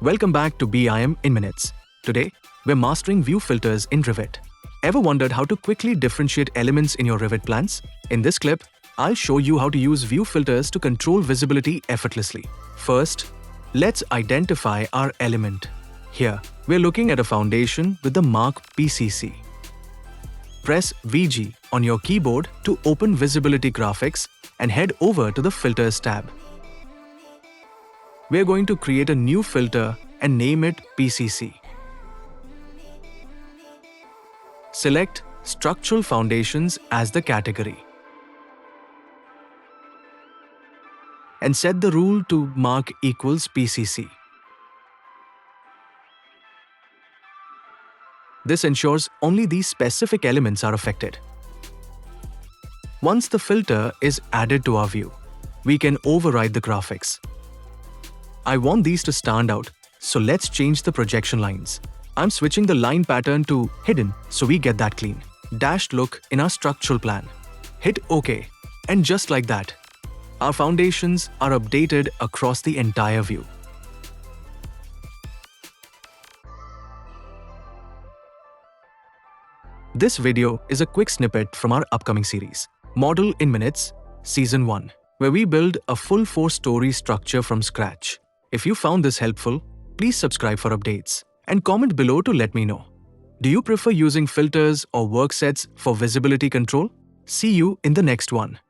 Welcome back to BIM in Minutes. Today, we're mastering view filters in Revit. Ever wondered how to quickly differentiate elements in your Revit plans? In this clip, I'll show you how to use view filters to control visibility effortlessly. First, let's identify our element. Here, we're looking at a foundation with the mark PCC. Press VG on your keyboard to open Visibility Graphics and head over to the Filters tab. We're going to create a new filter and name it PCC. Select Structural Foundations as the category. And set the rule to mark equals PCC. This ensures only these specific elements are affected. Once the filter is added to our view, we can override the graphics. I want these to stand out, so let's change the projection lines. I'm switching the line pattern to hidden so we get that clean, dashed look in our structural plan. Hit OK, and just like that, our foundations are updated across the entire view. This video is a quick snippet from our upcoming series, Model in Minutes, Season 1, where we build a full 4-story structure from scratch. If you found this helpful, please subscribe for updates and comment below to let me know. Do you prefer using filters or worksets for visibility control? See you in the next one.